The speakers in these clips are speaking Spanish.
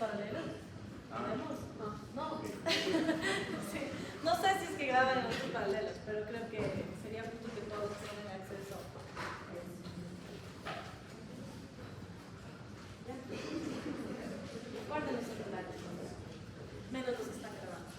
paralelos. ¿Podemos? No. Sí. No sé si es que graban en otros paralelos, pero creo que sería justo que todos tengan acceso. ¿Ya? Guarden los celulares, menos los que están grabando.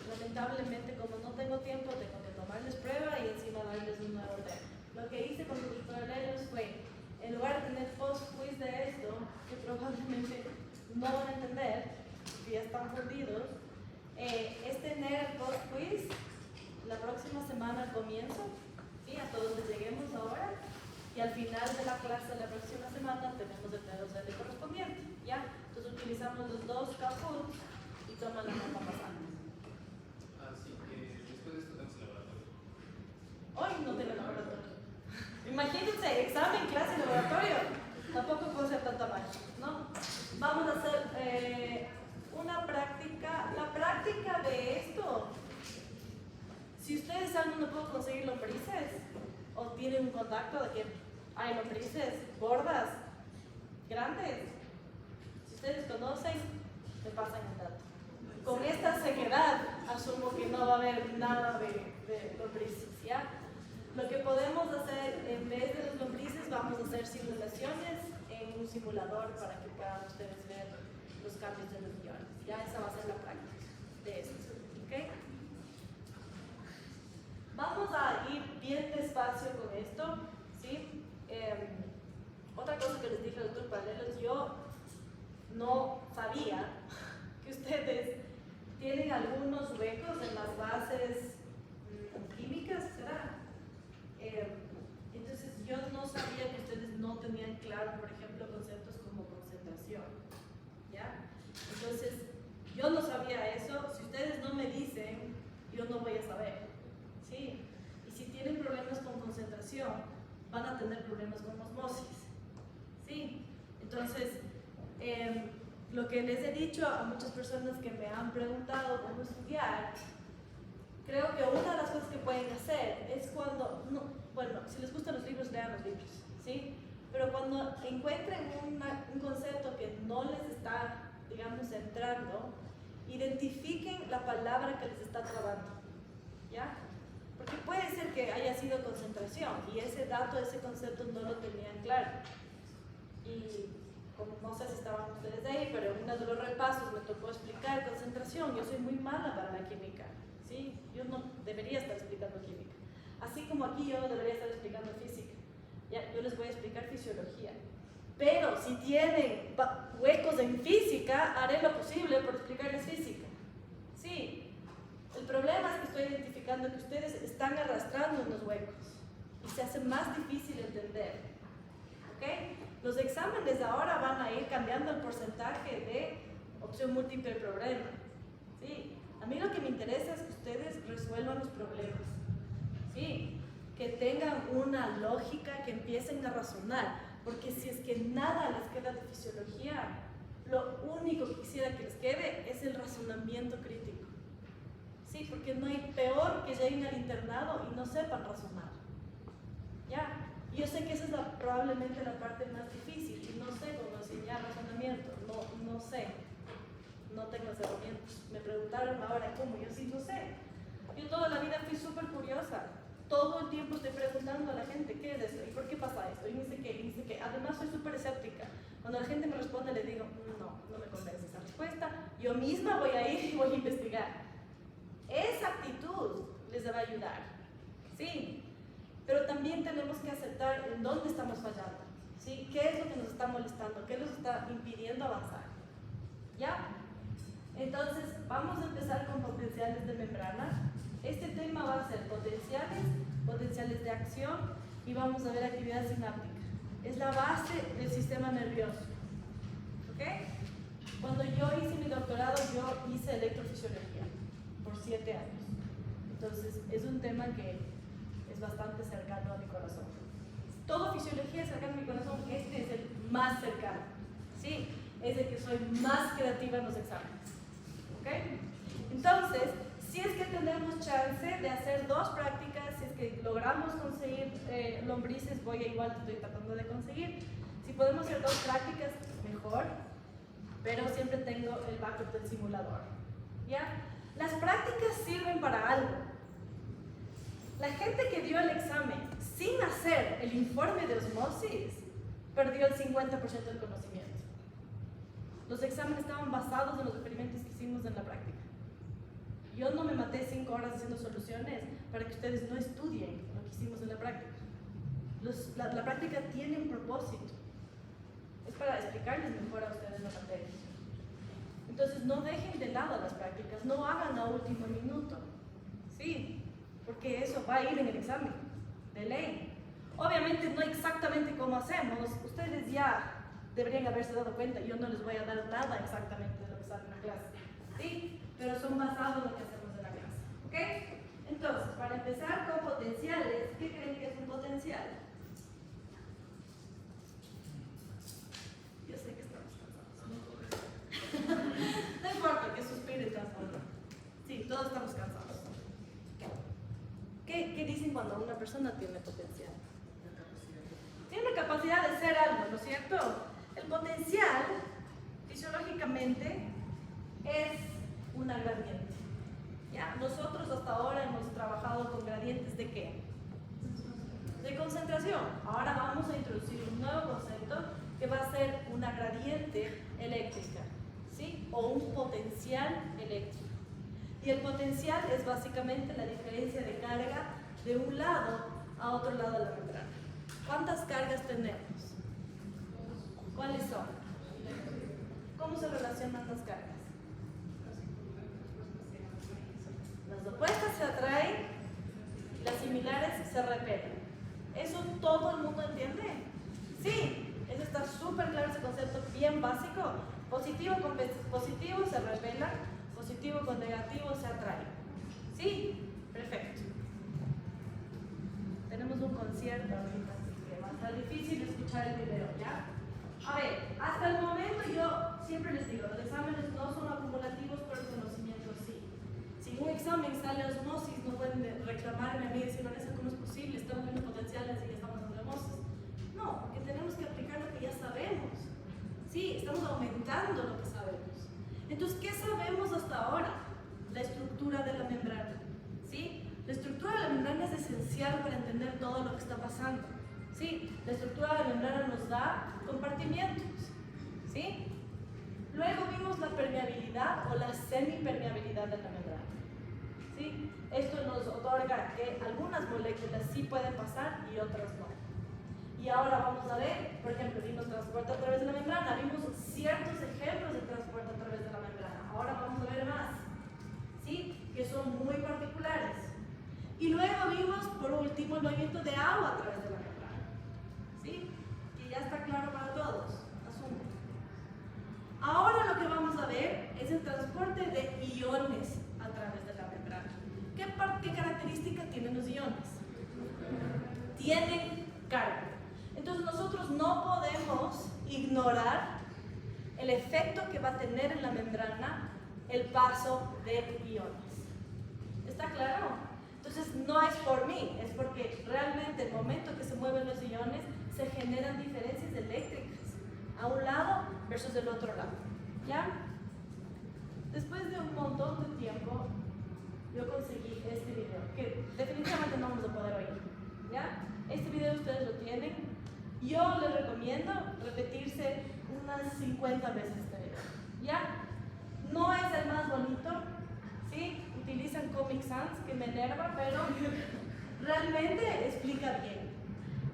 Lamentablemente, como no tengo tiempo, tengo que tomarles prueba y encima darles un nuevo tema. Lo que hice con los paralelos fue, en lugar de tener post-quiz de esto, que probablemente no van a entender, que ya están fundidos, es tener post-quiz la próxima semana al comienzo, ¿sí? A todos les lleguemos ahora, y al final de la clase de la próxima semana tenemos el P2L correspondiente, ¿ya? Entonces utilizamos los dos Kahoot y toman la nota más antes. Hoy no tengo laboratorio. Imagínense, examen, clase, laboratorio. Tampoco puedo hacer tanta magia, ¿no? Vamos a hacer una práctica. La práctica de esto, si ustedes saben dónde puedo conseguir lombrices, o tienen un contacto de que hay lombrices gordas, grandes, si ustedes conocen, me pasan el dato. Con esta sequedad, asumo que no va a haber nada de lombrices, ¿ya? Lo que podemos hacer, en vez de los lombrices, vamos a hacer simulaciones en un simulador para que puedan ustedes ver los cambios de los guiones. Ya esa va a ser la práctica de esto, ¿ok? Vamos a ir bien despacio con esto, ¿sí? Otra cosa que les dije al doctor Paralelos, yo no sabía que ustedes tienen algunos huecos en las bases químicas, ¿será? Entonces yo no sabía que ustedes no tenían claro, por ejemplo, conceptos como concentración, ¿ya? Entonces yo no sabía eso. Si ustedes no me dicen, yo no voy a saber, ¿sí? Y si tienen problemas con concentración, van a tener problemas con osmosis, ¿sí? Entonces lo que les he dicho a muchas personas que me han preguntado cómo estudiar, creo que una de las cosas que pueden hacer es cuando, bueno, si les gustan los libros, lean los libros, ¿sí? Pero cuando encuentren un concepto que no les está, digamos, entrando, identifiquen la palabra que les está trabando, ¿ya? Porque puede ser que haya sido concentración y ese dato, ese concepto no lo tenían claro. Y como no sé si estaban ustedes ahí, pero en uno de los repasos me tocó explicar concentración. Yo soy muy mala para la química, ¿sí? Yo no debería estar explicando química. Así como aquí yo no debería estar explicando física. Ya, yo les voy a explicar fisiología. Pero si tienen huecos en física, haré lo posible por explicarles física. Sí. El problema es que estoy identificando que ustedes están arrastrando unos huecos y se hace más difícil entender. ¿Ok? Los exámenes ahora van a ir cambiando el porcentaje de opción múltiple problema. ¿Sí? A mí lo que me interesa es que ustedes resuelvan los problemas. ¿Sí? Que tengan una lógica, que empiecen a razonar. Porque si es que nada les queda de fisiología, lo único que quisiera que les quede es el razonamiento crítico. Sí, porque no hay peor que lleguen al internado y no sepan razonar. ¿Ya? Y yo sé que esa es probablemente la parte más difícil y no sé cómo enseñar razonamiento, no sé, no tengo las herramientas. Me preguntaron ahora cómo, yo sí lo sé. Yo toda la vida fui súper curiosa, todo el tiempo estoy preguntando a la gente qué es esto y por qué pasa esto y ni sé qué. Además soy súper escéptica. Cuando la gente me responde le digo, no me convence esa respuesta, yo misma voy a ir y voy a investigar. Esa actitud les va a ayudar, ¿sí? Pero también tenemos que aceptar en dónde estamos fallando, ¿sí? ¿Qué es lo que nos está está molestando? ¿Qué los está impidiendo avanzar? ¿Ya? Entonces, vamos a empezar con potenciales de membrana. Este tema va a ser potenciales, potenciales de acción y vamos a ver actividad sináptica. Es la base del sistema nervioso. ¿Ok? Cuando yo hice mi doctorado, yo hice electrofisiología por 7 años. Entonces, es un tema que es bastante cercano a mi corazón. Todo fisiología es cercano a mi corazón, este es el más cercano. ¿Sí? Es el que soy más creativa en los exámenes. ¿Ok? Entonces, si es que tenemos chance de hacer 2 prácticas, si es que logramos conseguir lombrices, estoy tratando de conseguir. Si podemos hacer 2 prácticas, mejor, pero siempre tengo el backup del simulador. ¿Ya? Las prácticas sirven para algo. La gente que dio el examen sin hacer el informe de osmosis perdió el 50% del conocimiento. Los exámenes estaban basados en los experimentos que hicimos en la práctica. Yo no me maté 5 horas haciendo soluciones para que ustedes no estudien lo que hicimos en la práctica. La práctica tiene un propósito. Es para explicarles mejor a ustedes la materia. Entonces no dejen de lado las prácticas, no hagan a último minuto. Sí, porque eso va a ir en el examen, de ley. Obviamente no exactamente como hacemos, ustedes ya deberían haberse dado cuenta, yo no les voy a dar nada exactamente de lo que sale en la clase. ¿Sí? Pero son basados en lo que hacemos en la clase. ¿Ok? Entonces, para empezar con potenciales, ¿qué creen que es un potencial? Yo sé que estamos cansados. No importa que suspiren tan solo. Sí, todos estamos cansados. ¿Qué dicen cuando una persona tiene potencial? Tiene la capacidad de ser algo, ¿no es cierto? El potencial, fisiológicamente, es una gradiente. ¿Ya? Nosotros hasta ahora hemos trabajado con gradientes ¿de qué? De concentración. Ahora vamos a introducir un nuevo concepto que va a ser una gradiente eléctrica, ¿sí? O un potencial eléctrico. Y el potencial es básicamente la diferencia de carga de un lado a otro lado de la membrana. ¿Cuántas cargas tenemos? ¿Cuáles son? ¿Cómo se relacionan las cargas? Las opuestas se atraen, las similares se repelen. ¿Eso todo el mundo entiende? Sí, eso está súper claro, ese concepto bien básico. Positivo con positivo se repelan, positivo con negativo se atraen. ¿Sí? Perfecto. Tenemos un concierto ahorita, así que va a estar difícil escuchar el video, ¿ya? A ver, hasta el momento yo siempre les digo, los exámenes no son acumulativos, pero el conocimiento sí. Si en un examen sale osmosis, no pueden reclamarme a mí y decir, Vanessa, ¿cómo es posible? Estamos viendo potenciales y ya estamos en osmosis. No, porque tenemos que aplicar lo que ya sabemos. Sí, estamos aumentando lo que sabemos. Entonces, ¿qué sabemos hasta ahora? La estructura de la membrana. ¿Sí? La estructura de la membrana es esencial para entender todo lo que está pasando. ¿Sí? La estructura de la membrana nos da compartimientos. ¿Sí? Luego vimos la permeabilidad o la semipermeabilidad de la membrana. ¿Sí? Esto nos otorga que algunas moléculas sí pueden pasar y otras no. Y ahora vamos a ver, por ejemplo, vimos transporte a través de la membrana, vimos ciertos ejemplos de transporte a través de la membrana. Ahora vamos a ver más, ¿sí? Que son muy particulares. Y luego vimos, por último, el movimiento de agua a través de la membrana, ¿sí? Que ya está claro para todos, asumo. Ahora lo que vamos a ver es el transporte de iones a través de la membrana. ¿Qué característica tienen los iones? Tienen carga. Entonces nosotros no podemos ignorar el efecto que va a tener en la membrana el paso de iones. ¿Está claro? Entonces no es por mí, es porque realmente el momento que se mueven los iones se generan diferencias eléctricas a un lado versus el otro lado. ¿Ya? Después de un montón de tiempo yo conseguí este video, que definitivamente no vamos a poder oír. ¿Ya? Este video ustedes lo tienen. Yo les recomiendo repetirse unas 50 veces este video. ¿Ya? No es el más bonito, ¿sí? Utilizan Comic Sans, que me enerva, pero realmente explica bien.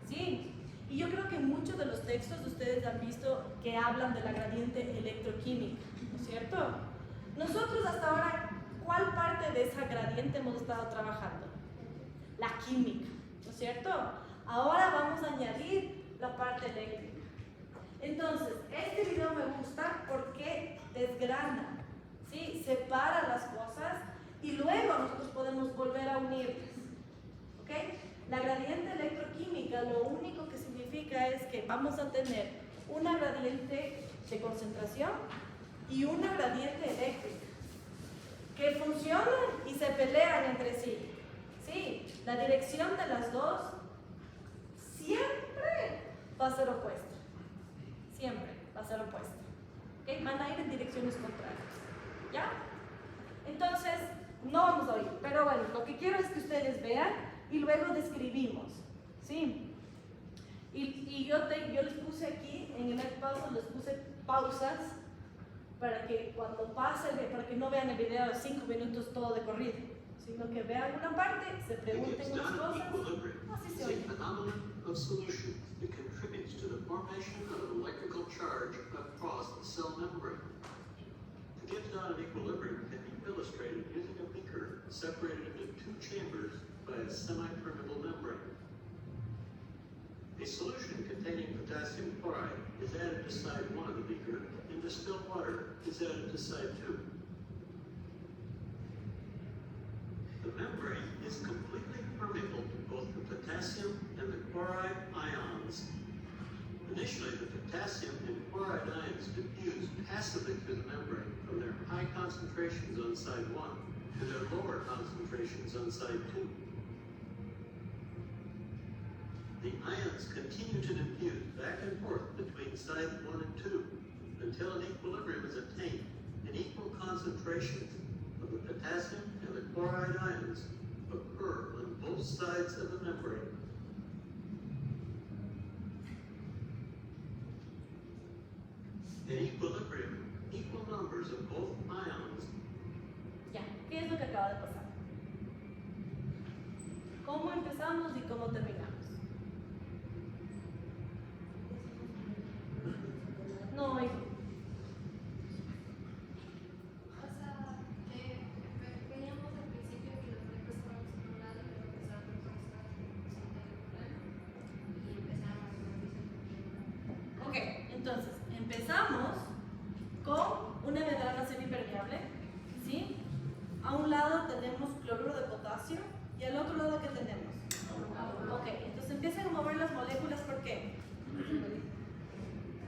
¿Sí? Y yo creo que muchos de los textos ustedes han visto que hablan de la gradiente electroquímica, ¿no es cierto? Nosotros hasta ahora, ¿cuál parte de esa gradiente hemos estado trabajando? La química, ¿no es cierto? Ahora vamos a añadir la parte eléctrica. Entonces, este video me gusta porque desgrana, ¿sí? Separa las cosas y luego nosotros podemos volver a unirlas, ¿ok? La gradiente electroquímica lo único que significa es que vamos a tener una gradiente de concentración y una gradiente eléctrica que funcionan y se pelean entre sí. Sí, la dirección de las dos siempre va a ser opuesta. Siempre va a ser opuesta. ¿Okay? Van a ir en direcciones contrarias. ¿Ya? Entonces, no vamos a oír, pero bueno, lo que quiero es que ustedes vean y luego describimos. ¿Sí? Y yo les puse aquí, en el paso les puse pausas para que cuando pase, para que no vean el video de 5 minutos todo de corrido, sino que vean una parte, se pregunten unas cosas, así se oye. Of solutions that contributes to the formation of an electrical charge across the cell membrane. To get down an equilibrium can be illustrated using a beaker separated into two chambers by a semi-permeable membrane. A solution containing potassium chloride is added to side 1 of the beaker, and distilled water is added to side 2. The membrane is completely permeable to both the potassium and the chloride ions. Initially, the potassium and chloride ions diffuse passively through the membrane from their high concentrations on side 1 to their lower concentrations on side 2. The ions continue to diffuse back and forth between side 1 and 2 until an equilibrium is attained and equal concentrations of the potassium and the chloride ions occur on both sides of the membrane. In equilibrium, equal numbers of both ions. Ya, ¿qué es lo que acaba de pasar? ¿Cómo empezamos y cómo terminamos? No, hijo. Entonces, empezamos con una membrana semipermeable, ¿sí? A un lado tenemos cloruro de potasio y al otro lado, ¿qué tenemos? Ok, entonces empiezan a mover las moléculas, ¿por qué?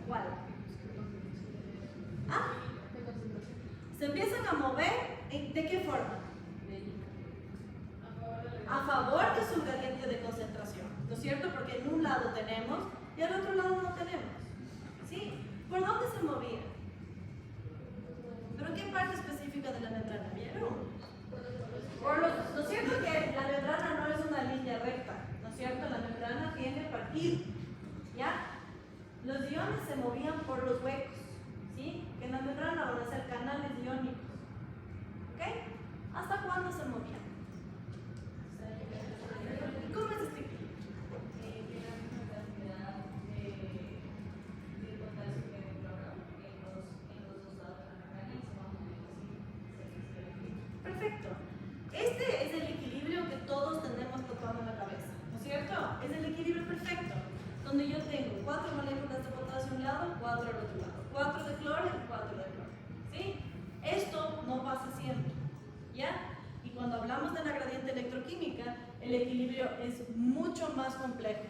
¿Cuál? ¿Ah? Se empiezan a mover, ¿de qué forma? A favor de su gradiente de concentración, ¿no es cierto? Porque en un lado tenemos y al otro lado no tenemos. ¿Sí? ¿Por dónde se movía? ¿Pero en qué parte específica de la membrana? ¿Vieron? ¿No es cierto que la membrana no es una línea recta? ¿No es cierto? La membrana tiene partido. ¿Ya? Los iones se movían por los huecos. ¿Sí? Que en la membrana van a ser canales iónicos. ¿Ok? ¿Hasta cuándo se movían? ¿Cómo es este? Perfecto. Este es el equilibrio que todos tenemos tocado en la cabeza, ¿no es cierto? Es el equilibrio perfecto, donde yo tengo 4 moléculas de potasio a un lado, 4 al otro lado, 4 de cloro y 4 de cloro. ¿Sí? Esto no pasa siempre, ¿ya? Y cuando hablamos de la gradiente electroquímica, el equilibrio es mucho más complejo,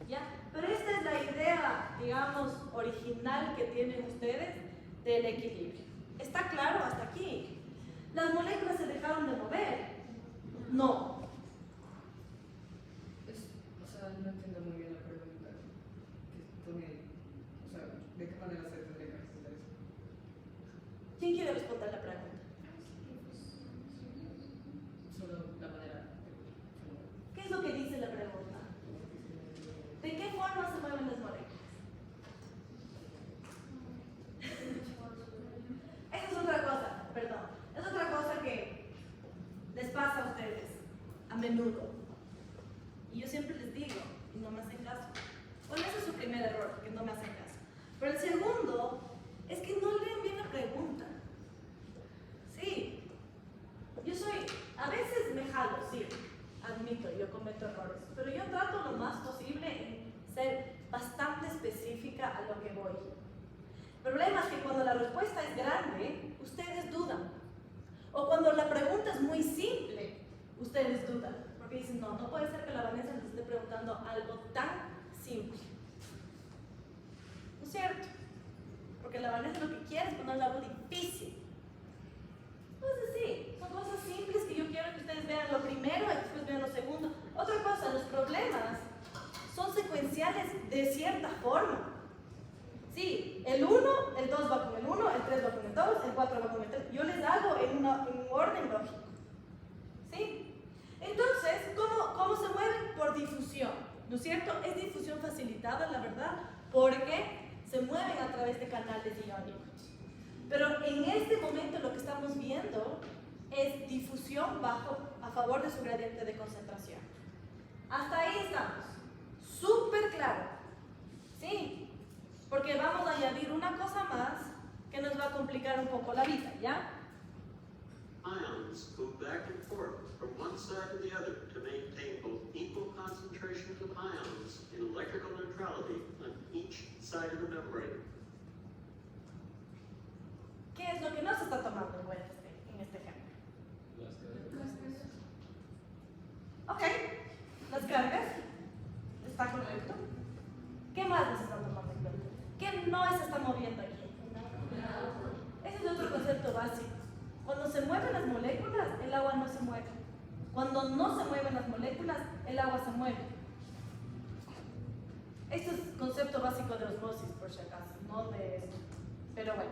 ¿ya? Pero esta es la idea, digamos, original que tienen ustedes del equilibrio. ¿Está claro hasta aquí? ¿Las moléculas se dejaron de mover? No. O sea, no entiendo muy bien la pregunta. O sea, ¿de qué manera se tendría que responder eso? ¿Quién quiere responder la pregunta? Solo la manera. ¿Qué es lo que dice la pregunta? ¿De qué forma se mueven las moléculas? Esa es otra cosa, perdón. Es otra cosa que les pasa a ustedes a menudo. Y yo siempre les digo, y no me hacen caso. ¿Cuál es problema es que cuando la respuesta es grande, ustedes dudan. O cuando la pregunta es muy simple, ustedes dudan. Porque dicen, no, no puede ser que la Vanessa les esté preguntando algo tan simple. ¿No es cierto? Porque la Vanessa lo que quiere es ponerle algo difícil. Entonces sí, son cosas simples que yo quiero que ustedes vean lo primero y después vean lo segundo. Otra cosa, los problemas son secuenciales de cierta forma. Sí, el 1, el 2 va con el 1, el 3 va con el 2, el 4 va con el 3. Yo les hago en un orden lógico. ¿Sí? Entonces, ¿cómo se mueven? Por difusión. ¿No es cierto? Es difusión facilitada, la verdad, porque se mueven a través de canales iónicos. Pero en este momento lo que estamos viendo es difusión a favor de su gradiente de concentración. Hasta ahí estamos. Súper claro. ¿Sí? Porque vamos a añadir una cosa más que nos va a complicar un poco la vida, ¿ya? Ions move back and forth from one side to the other to maintain both equal concentrations of ions in electrical neutrality on each side of the membrane. ¿Qué es lo que no se está tomando en cuenta en este ejemplo? Ok, las cargas, está correcto. ¿Qué más nos están tomando en cuenta? ¿Qué no se está moviendo aquí? Ese es otro concepto básico. Cuando se mueven las moléculas, el agua no se mueve. Cuando no se mueven las moléculas, el agua se mueve. Esto es concepto básico de osmosis, por si acaso, no de esto. Pero bueno.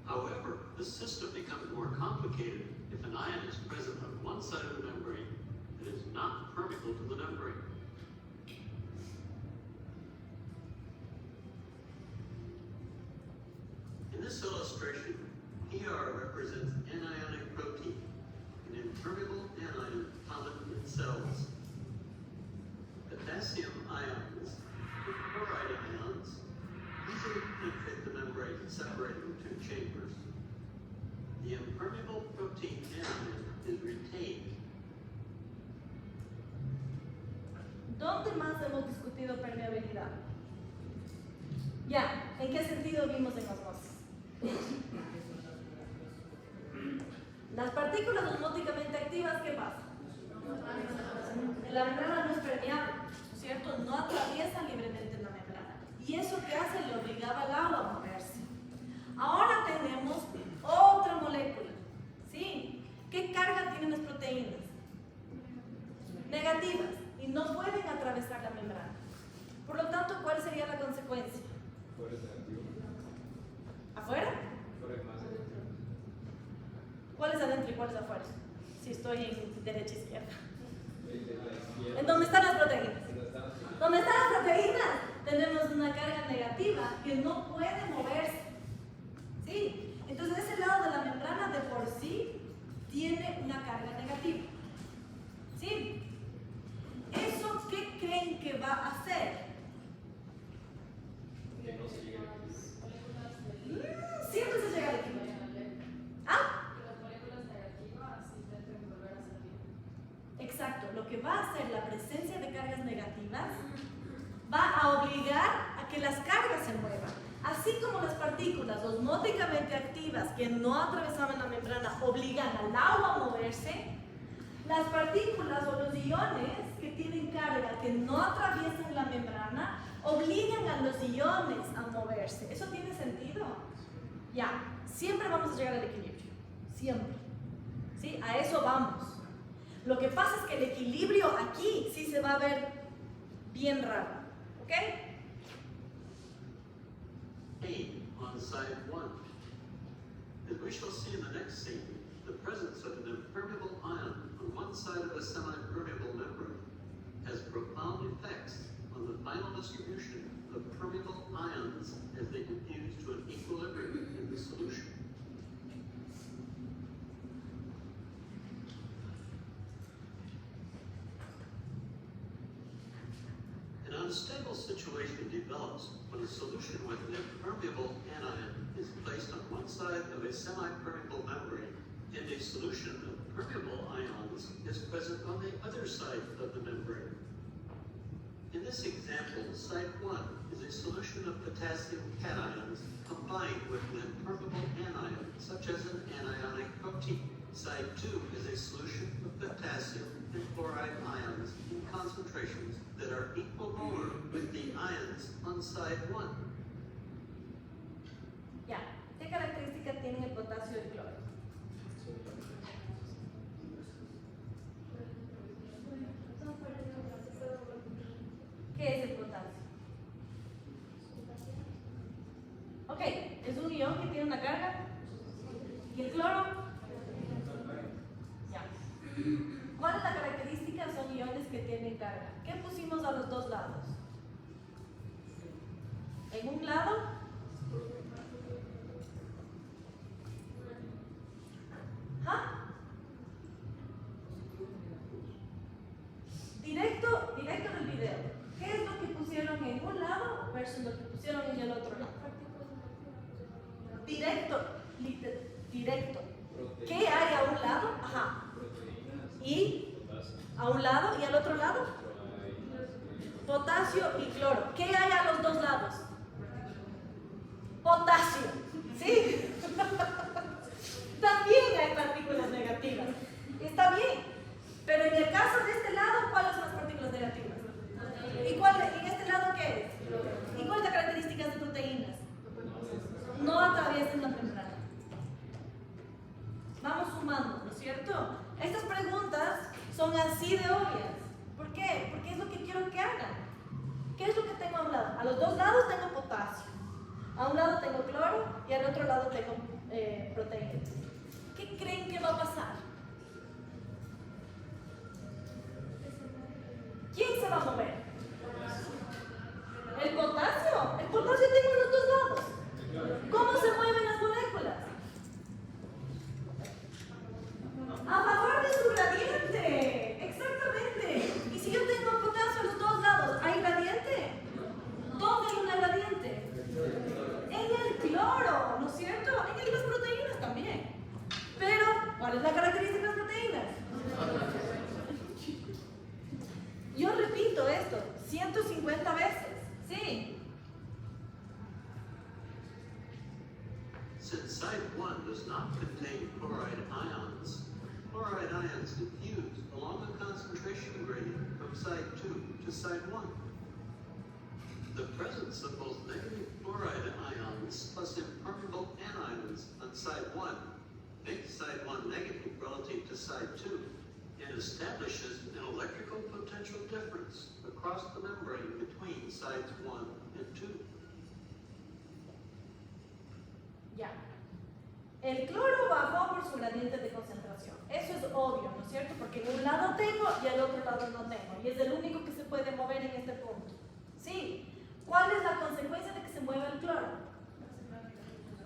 However, the system becomes more complicated if an ion is present on one side of the membrane that is not permeable to the membrane. In this illustration, PR represents anionic protein, an impermeable anion common in cells. Potassium ions and chloride ions easily penetrate the membrane and separate into two chambers. The impermeable protein anion is retained. ¿Dónde más hemos discutido permeabilidad? Ya, ¿en qué sentido vimos en osmosis? Las partículas osmóticamente activas, ¿qué pasa? La membrana no es permeable, ¿no es cierto? No atraviesa libremente la membrana. ¿Y eso qué hace? Le obligaba al agua a moverse. Ahora tenemos otra molécula, ¿sí? ¿Qué carga tienen las proteínas? Negativas, y no pueden atravesar la membrana. Por lo tanto, ¿cuál sería la consecuencia? ¿Afuera? ¿Cuál es adentro y cuál es afuera? Si estoy en derecha e izquierda. ¿En dónde están las proteínas? ¿Dónde están las proteínas? Tenemos una carga negativa que no puede moverse. ¿Sí? Entonces ese lado de la membrana de por sí tiene una carga negativa. ¿Sí? ¿Eso qué creen que va a hacer? Siempre se llega al equilibrio. ¿Ah? Exacto, lo que va a hacer la presencia de cargas negativas va a obligar a que las cargas se muevan. Así como las partículas osmóticamente activas que no atravesaban la membrana obligan al agua a moverse, las partículas o los iones que tienen carga que no atraviesan la membrana obligan a los iones a moverse. ¿Eso tiene sentido? Ya, siempre vamos a llegar al equilibrio, siempre. ¿Sí? A eso vamos. Lo que pasa es que el equilibrio aquí sí se va a ver bien raro, ¿ok? Pain on side 1. As we shall see in the next scene, the presence of an impermeable ion on one side of a semi-permeable membrane has profound effects on the final distribution of permeable ions as they diffuse to an equilibrium in the solution. An unstable situation develops when a solution with an impermeable anion is placed on one side of a semi-permeable membrane and a solution of permeable ions is present on the other side of the membrane. In this example, side 1 is a solution of potassium cations combined with an impermeable anion, such as an anionic protein. Side 2 is a solution of potassium and chloride ions in concentrations that are equimolar with the ions on side 1. Ya, ¿qué características tienen el potasio y el cloro? ¿Qué es el potasio? Ok, es un ion que tiene una carga. ¿Y el cloro? Ya. ¿Cuál es la característica? Son iones que tienen carga. ¿Qué pusimos a los dos lados? En un lado, ¿ah? Directo del video. ¿Qué es lo que pusieron en un lado versus lo que pusieron en el otro lado? Directo. ¿Qué hay a un lado? Ajá. ¿Y a un lado y al otro lado? Potasio y cloro. ¿Qué hay a los dos lados? Potasio. ¿Sí? También hay partículas negativas. Está bien. Pero en el caso de este lado, ¿cuáles son las partículas negativas? ¿Y en este lado qué es? ¿Y cuál es la característica de proteínas? No atraviesan la membrana. Vamos sumando, ¿no es cierto? Estas preguntas son así de obvias. ¿Por qué? Porque es lo que quiero que hagan. ¿Qué es lo que tengo a un lado? A los dos lados tengo potasio. A un lado tengo cloro y al otro lado tengo proteínas. ¿Qué creen que va a pasar? ¿Quién se va a mover? El potasio. El potasio tengo en los dos lados. ¿Cómo se mueven las moléculas? A favor de su gradiente. Exactamente. Y si yo tengo potasio a los dos lados, ¿hay gradiente? ¿Dónde hay una gradiente? En el cloro, ¿no es cierto? En las proteínas también. Pero, ¿cuál es la característica de las proteínas? Yo repito esto 150 veces. Sí. Since side 1 does not contain chloride ions diffuse along the concentration gradient from side 2 to side 1. The presence of both negative chloride ions plus impermeable anions on side 1 makes side 1 negative relative to side 2 and establishes an electrical potential difference across the membrane between sides 1 and 2. Ya. El cloro bajó por su gradiente de concentración. Eso es obvio, ¿no es cierto? Porque en un lado tengo y al otro lado no tengo. Y es el único que se puede mover en este punto. ¿Sí? ¿Cuál es la consecuencia de que se mueva el cloro?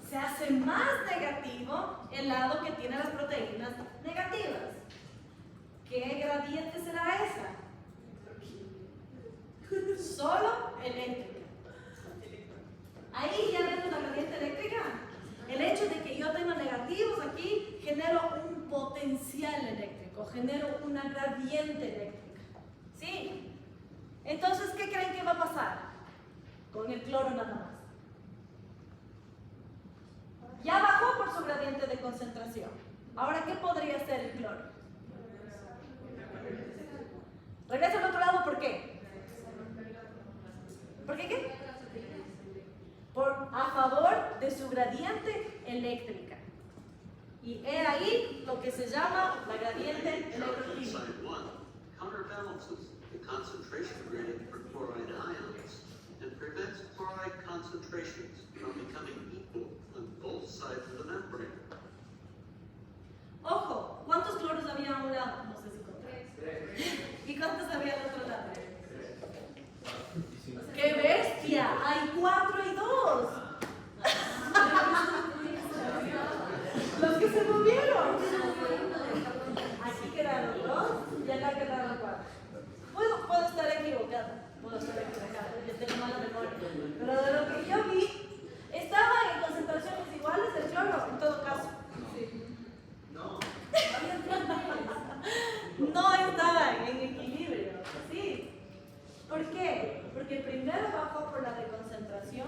Se hace más negativo el lado que tiene las proteínas negativas. ¿Qué gradiente será esa? Solo eléctrica. Ahí ya vemos la gradiente eléctrica. El hecho de que yo tenga negativos aquí, genero un potencial eléctrico, genero una gradiente eléctrica. ¿Sí? Entonces, ¿qué creen que va a pasar? Con el cloro nada más. Ya bajó por su gradiente de concentración. Ahora, ¿qué podría ser el cloro? Regresa al otro lado, ¿por qué? ¿Por qué qué? A favor de su gradiente eléctrica. Y he ahí lo que se llama la gradiente electroquímica. Side 1 counterbalances the concentration gradient for chloride ions and prevents chloride concentrations from becoming equal on both sides of the membrane. Ojo, ¿cuántos cloros había a un lado? No sé si conté. ¿Y cuántos había al otro lado? ¡Qué bestia! ¡Hay 4 y 2! Los que se movieron. Aquí quedaron 2 y acá quedaron 4. Puedo estar equivocada. Yo tengo mala memoria. Pero de lo que yo vi, estaba en concentraciones iguales el cloro, en todo caso. No estaban en equilibrio, ¿sí? ¿Por qué? Porque primero bajó por la de concentración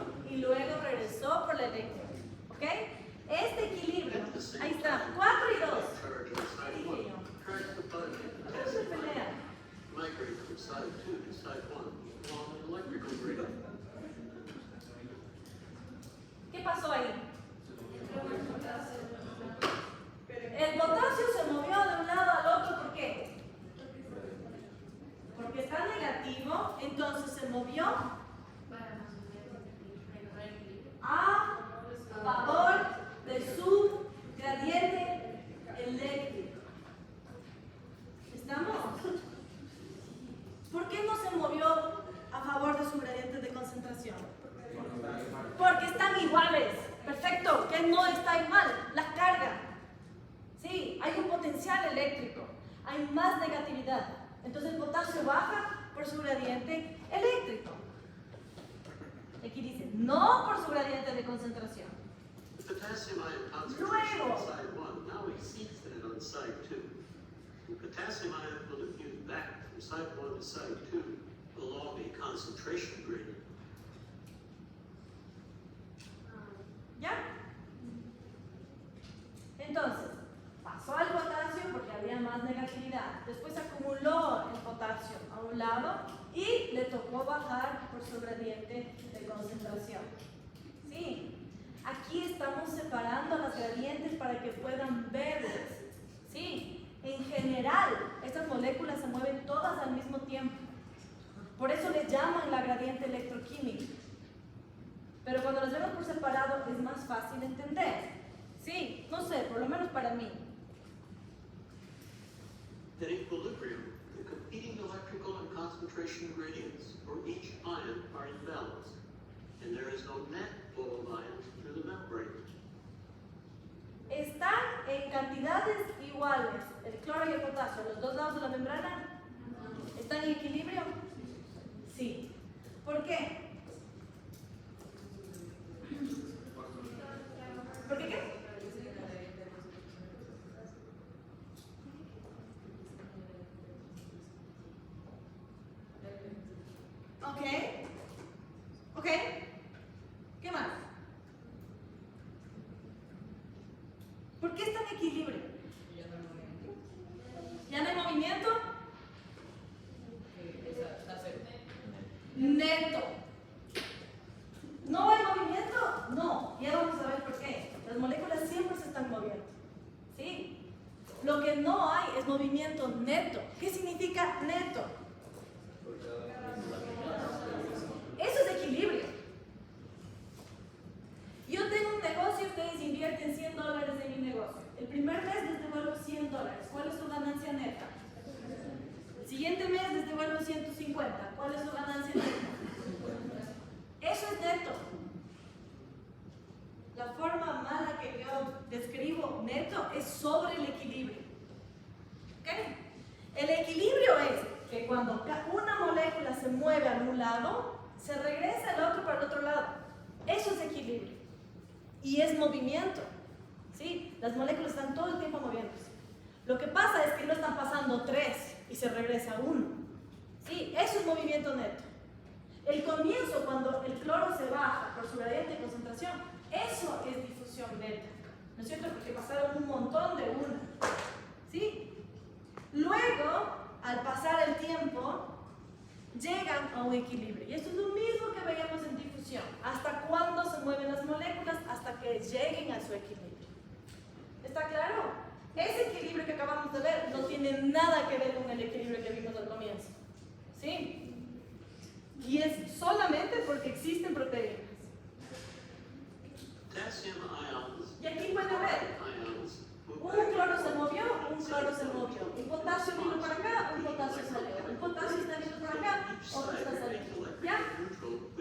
que no está igual, la carga. Sí, hay un potencial eléctrico, hay más negatividad. Entonces el potasio baja por su gradiente eléctrico. Aquí dice, no por su gradiente de concentración. The potassium ion concentration Luego. on side 1 now exceeds that on side 2. The potassium ion will diffuse back from side 1 to side 2 along a concentration gradient. ¿Ya? Entonces, pasó al potasio porque había más negatividad. Después acumuló el potasio a un lado y le tocó bajar por su gradiente de concentración. ¿Sí? Aquí estamos separando las gradientes para que puedan verlas. ¿Sí? En general, estas moléculas se mueven todas al mismo tiempo. Por eso le llaman la gradiente electroquímica. Pero cuando las vemos por separado es más fácil entender. Sí, no sé, por lo menos para mí. At equilibrium, the competing electrical and concentration gradients for each ion are in balance, and there is no net flow of ions through the membrane. Están en cantidades iguales, el cloro y el potasio, los dos lados de la membrana. ¿Están en equilibrio? Sí. ¿Por qué? ¿Por qué qué? Ok. Ok. ¿Qué más? ¿Por qué está en equilibrio? ¿Ya no hay movimiento? Neto. ¿No hay movimiento? No. Ya vamos a ver por qué. Las moléculas siempre se están moviendo. ¿Sí? Lo que no hay es movimiento neto. ¿Qué significa neto? Eso es equilibrio. Yo tengo un negocio, ustedes invierten $100 en mi negocio. El primer mes les devuelvo $100. ¿Cuál es su ganancia neta? El siguiente mes les devuelvo 150. ¿Cuál es su ganancia neta? Eso es neto. La forma mala que yo describo neto es sobre el equilibrio. ¿Ok? El equilibrio es que cuando una molécula se mueve a un lado, se regresa el otro para el otro lado. Eso es equilibrio. Y es movimiento. ¿Sí? Las moléculas están todo el tiempo moviéndose. Lo que pasa es que no están pasando 3 y se regresa 1. ¿Sí? Eso es movimiento neto. El comienzo, cuando el cloro se baja por su gradiente de concentración, eso es difusión neta. ¿No es cierto? Porque pasaron un montón de una. ¿Sí? Luego, al pasar el tiempo, llegan a un equilibrio. Y esto es lo mismo que veíamos en difusión. ¿Hasta cuándo se mueven las moléculas? Hasta que lleguen a su equilibrio. ¿Está claro? Ese equilibrio que acabamos de ver no tiene nada que ver con el equilibrio que vimos al comienzo. ¿Sí? Y es solamente porque existen proteínas. Potassium ions. Y aquí pueden ver, Ions. un cloro se movió, un cloro se movió. Un potasio vino para acá, un potasio salió. Un potasio está viniendo para acá, otro está saliendo. ¿Ya?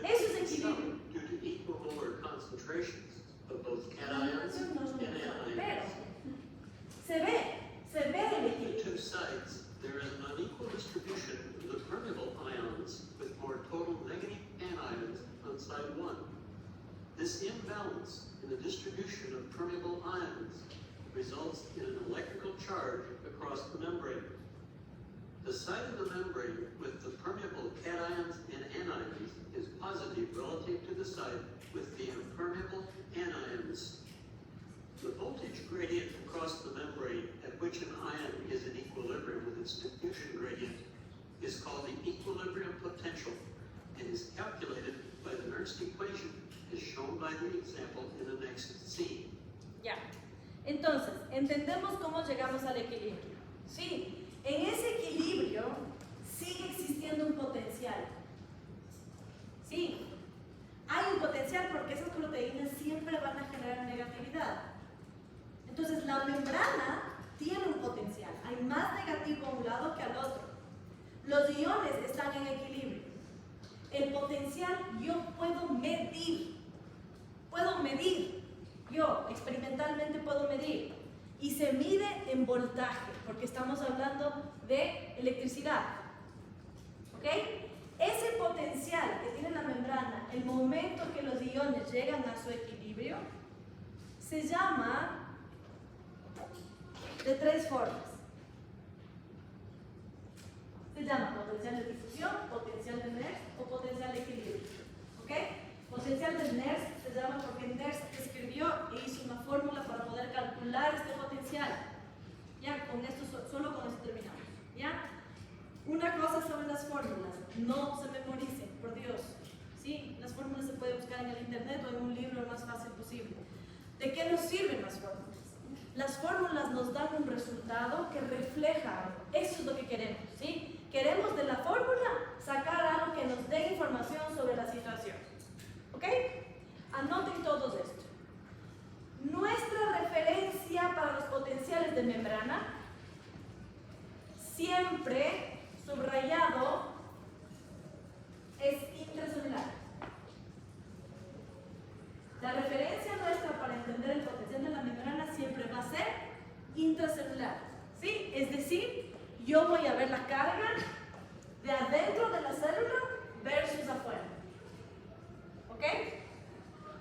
Eso es equilibrio. Due to equimolar concentrations of both cations and Pero anions. se ve el The equilibrio. two sides, there is an unequal distribution of the permeable ions with more total negative anions on side 1. This imbalance in the distribution of permeable ions results in an electrical charge across the membrane. The side of the membrane with the permeable cations and anions is positive relative to the side with the impermeable anions. The voltage gradient across the membrane at which an ion is in equilibrium with its diffusion gradient is called the equilibrium potential and is calculated by the Nernst equation as shown by the example in the next scene. Ya. Entonces, entendemos cómo llegamos al equilibrio. Sí, en ese equilibrio sigue existiendo un potencial. Sí, hay un potencial porque esas proteínas siempre van a generar negatividad. Entonces, la membrana tiene un potencial. Hay más negativo a un lado que al otro. Los iones están en equilibrio. El potencial yo puedo medir. yo experimentalmente puedo medir y se mide en voltaje, porque estamos hablando de electricidad. ¿Ok? Ese potencial que tiene la membrana, el momento que los iones llegan a su equilibrio, se llama de tres formas. Se llama potencial de difusión, potencial de Nernst o potencial de equilibrio. ¿Ok? Potencial de Nernst se llama porque Nernst escribió e hizo una fórmula para poder calcular este potencial. Ya, con esto, solo con esto terminamos. ¿Ya? Una cosa sobre las fórmulas, no se memoricen, por Dios. ¿Sí? Las fórmulas se pueden buscar en el internet o en un libro lo más fácil posible. ¿De qué nos sirven las fórmulas? Las fórmulas nos dan un resultado que refleja algo. Eso es lo que queremos, ¿sí? Queremos de la fórmula sacar algo que nos dé información sobre la situación. ¿Ok? Anoten todos esto. Nuestra referencia para los potenciales de membrana, siempre subrayado, es intracelular. La referencia nuestra para entender el potencial de la membrana siempre va a ser intracelular. ¿Sí? Es decir, yo voy a ver la carga de adentro de la célula versus afuera. ¿Ok?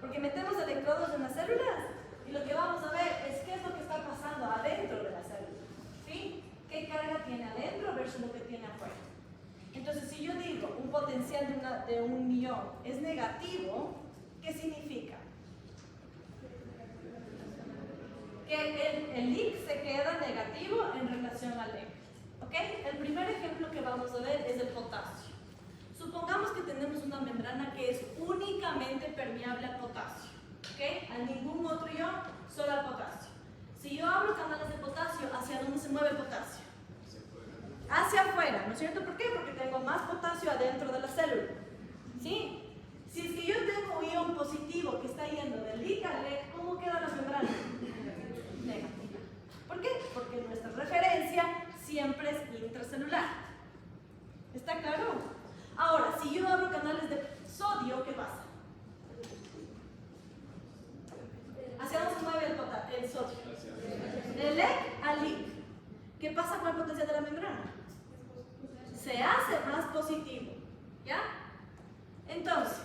Porque metemos electrodos en las células y lo que vamos a ver es qué es lo que está pasando adentro de la célula. ¿Sí? ¿Qué carga tiene adentro versus lo que tiene afuera? Entonces, si yo digo un potencial de un ion es negativo, ¿qué significa? Que el link se queda negativo en relación al eje. ¿Ok? El primer ejemplo que vamos a ver es el potasio. Supongamos que tenemos una membrana que es únicamente permeable al potasio. ¿Ok? A ningún otro ion, solo al potasio. Si yo abro canales de potasio, ¿hacia dónde se mueve el potasio? Hacia afuera, ¿no es cierto? ¿Por qué? Porque tengo más potasio adentro de la célula. ¿Sí? Si es que yo tengo un ion positivo que está yendo del LIC al LEC, ¿cómo queda la membrana? Negativa. ¿Por qué? Porque nuestra referencia siempre es intracelular. ¿Está claro? Ahora, si yo abro canales de sodio, ¿qué pasa? ¿Hacia dónde se mueve el sodio? Del LEC al LIC. ¿Qué pasa con el potencial de la membrana? Se hace más positivo. ¿Ya? Entonces,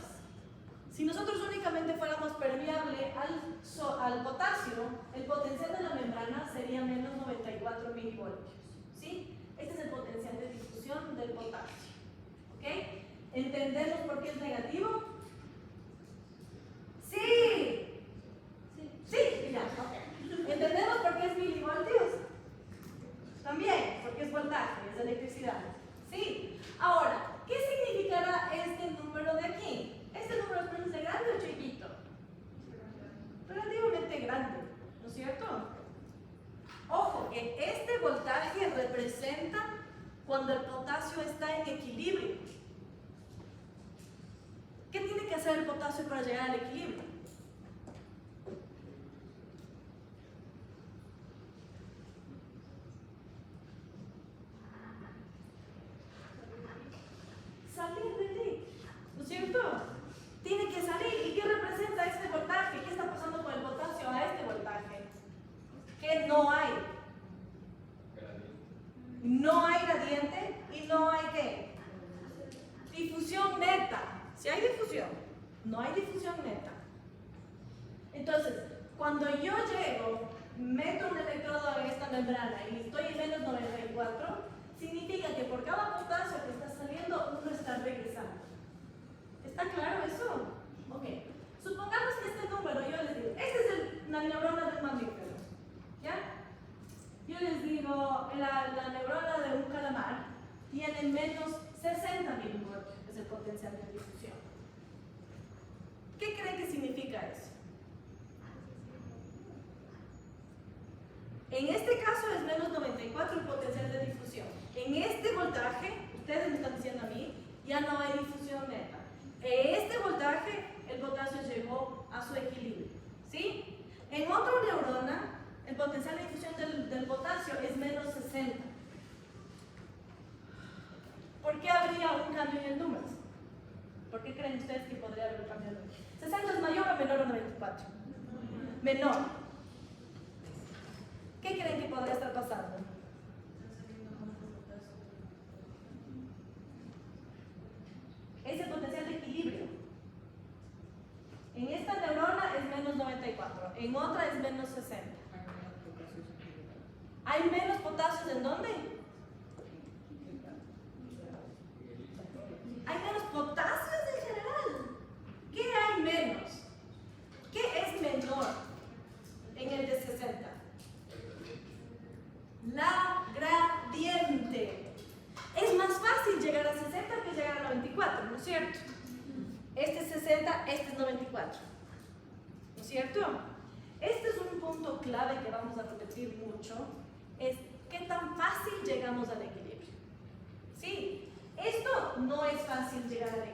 si nosotros únicamente fuéramos permeable al potasio, el potencial de la membrana sería menos 94 milivoltios. ¿Sí? Este es el potencial de difusión del potasio. ¿Ok? ¿Entendemos por qué es negativo? ¡Sí! Sí, ya, ok. ¿Entendemos por qué es milivoltios? También, porque es voltaje, es electricidad. ¿Sí? Ahora, ¿qué significará este número de aquí? ¿Este número es menos grande o chiquito? Relativamente grande, ¿no es cierto? Ojo, que este voltaje representa cuando el potasio está en equilibrio. ¿Qué tiene que hacer el potasio para llegar al equilibrio? Salir del LIC, ¿no es cierto? Tiene que salir. ¿Y qué representa este voltaje? ¿Qué está pasando con el potasio a este voltaje? Que no hay. No hay gradiente y no hay ¿qué? Difusión neta. Si hay difusión, no hay difusión neta. Entonces, cuando yo llego, meto un electrodo en esta membrana y estoy en menos 94, significa que por cada potasio que está saliendo, uno está regresando. ¿Está claro eso? Ok. Supongamos que este número, yo les digo, esta es la neurona de un mamífero. ¿Ya? Yo les digo, la neurona de un calamar tiene menos 60 milivoltios, es el potencial de difusión. ¿Qué creen que significa eso? En este caso es menos 94 el potencial de difusión. En este voltaje, ustedes me están diciendo a mí, ya no hay difusión neta. En este voltaje, el potasio llegó a su equilibrio. ¿Sí? En otra neurona, el potencial de difusión del potasio es menos 60. ¿Por qué habría un cambio en el número? ¿Por qué creen ustedes que podría haber un cambio en el número? 60 es mayor o menor a 94. menor. ¿Qué creen que podría estar pasando? Es el potencial de equilibrio. En esta neurona es menos 94, en otra es menos 60. ¿Hay menos potasios en dónde? Hay menos potasios en general. ¿Qué hay menos? ¿Qué es menor en el de 60? La gradiente. Es más fácil llegar a 60 que llegar a 94, ¿no es cierto? Este es 60, este es 94. ¿No es cierto? Este es un punto clave que vamos a repetir mucho. Es qué tan fácil llegamos al equilibrio. Sí, esto no es fácil llegar al equilibrio.